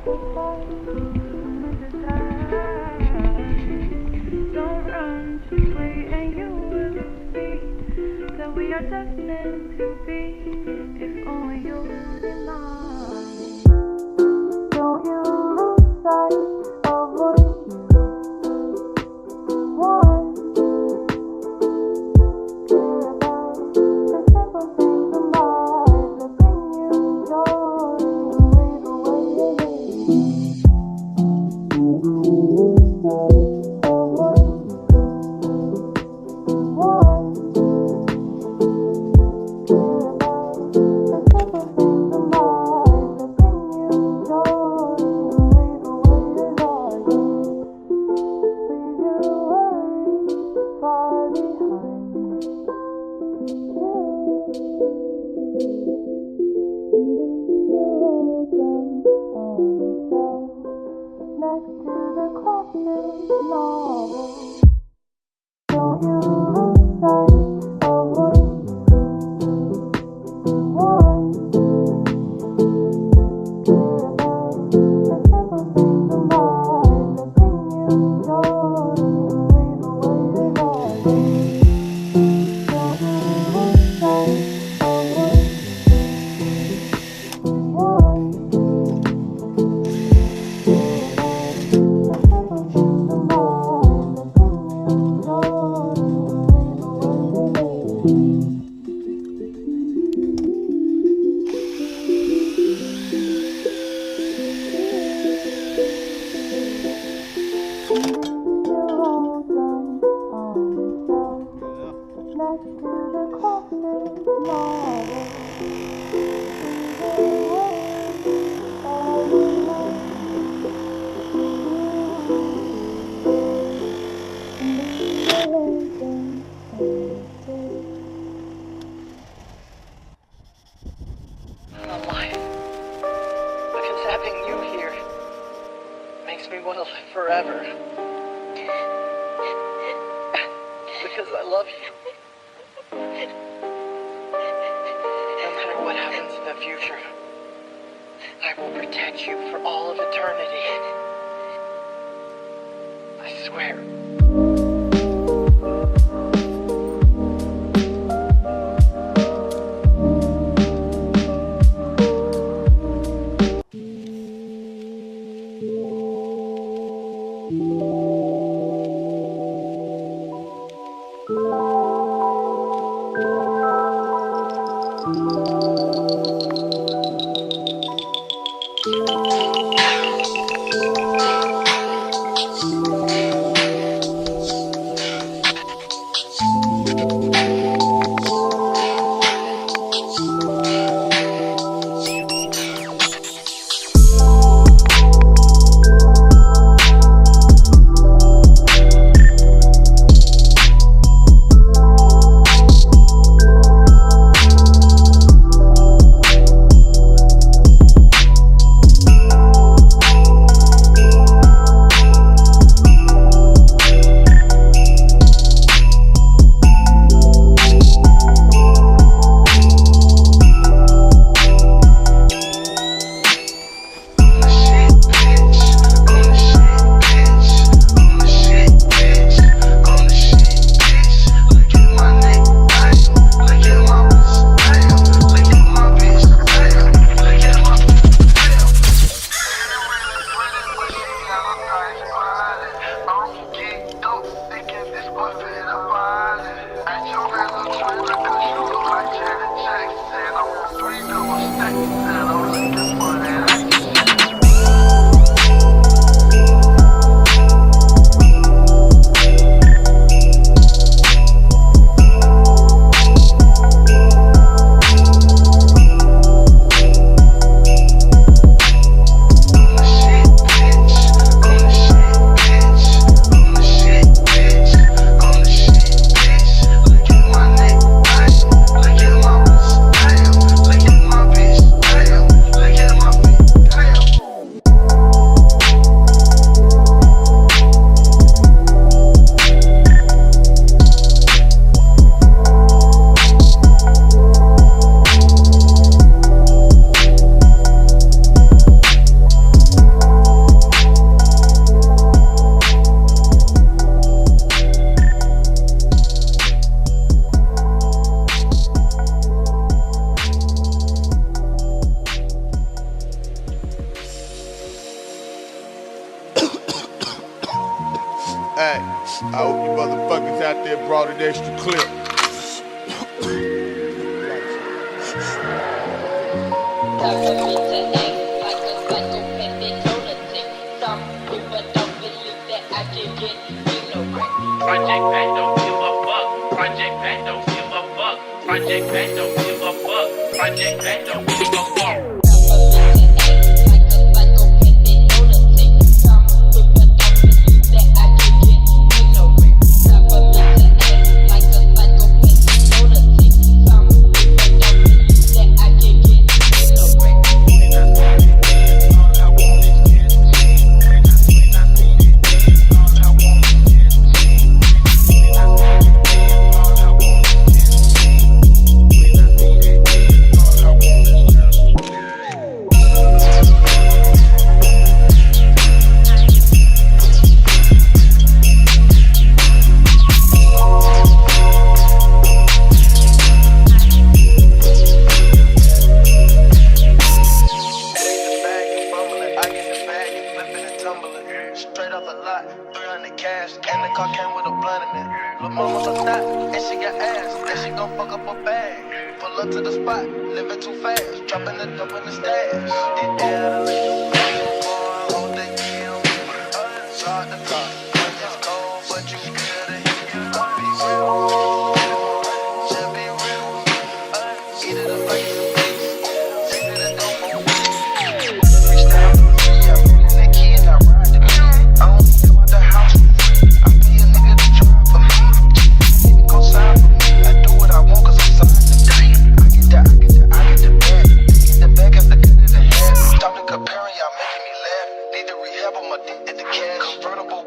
Don't run, just wait and you will see that we are destined to be, if only you deny. Don't you lose sight of what you want. Care about the simple things in life that bring you joy and wave away. Next to the classic novel. Don't you lose sight of what you want. Care about the simple things in life that bring you joy and wave away the dark. Don't you lose sight of what you want. Next to the classic novel. I'm alive. Because having you here makes me want to live forever. Because I love you. No matter what happens in the future, I will protect you for all of eternity. I swear. out there brought an extra clip. Project Pat don't give a fuck. Project Pat don't give a fuck. Project Pat don't give a fuck. Project Pat don't give a fuck. Straight off the lot, 300 cash, and the car came with a blunt in it. Lil' mama's a thot, and she got ass, and she gon' fuck up her bag. Pull up to the spot, living too fast, dropping it up in the stash. Yeah, hold the heel, start the clock. When it's cold, but you feel the heat. Be real, just be real. Eat it up like some beef, take it and go for a week. Freestyle, yeah, that key and I ride the key. I don't come out the house for free. I be a nigga to drive for me. Even go sign for me. I do what I want cause I'm signed to die. I get the bag. Get the bag after cut it in half. Stop the comparing, y'all making me laugh. Need to rehab on my dick at the cash. Convertible,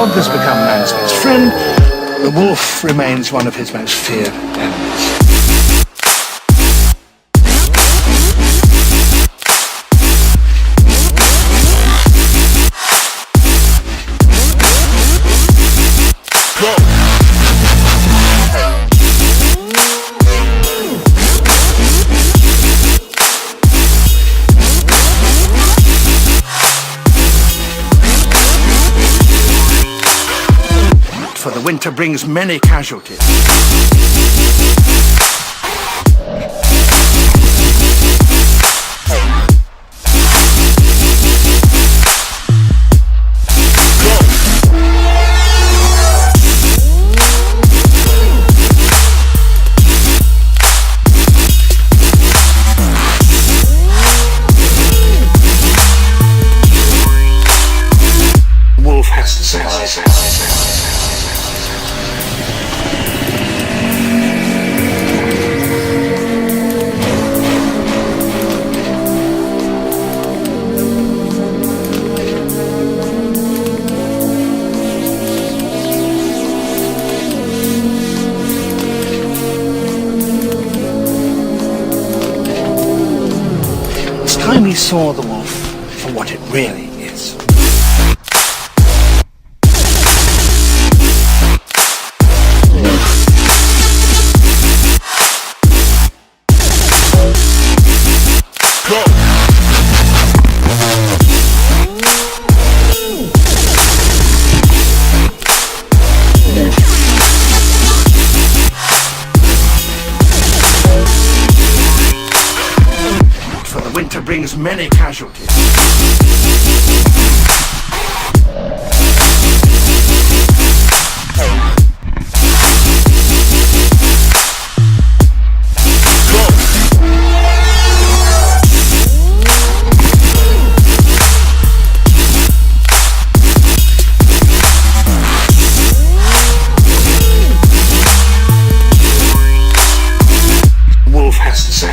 dog has become man's best friend, the wolf remains one of his most feared enemies. For the winter brings many casualties. Wolf has to say. It's time we saw the wolf for what it really is. For the winter brings many casualties. Wolf has to say.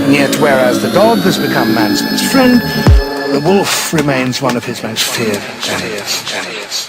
And yet, whereas the dog has become man's best friend, the wolf remains one of his most feared enemies.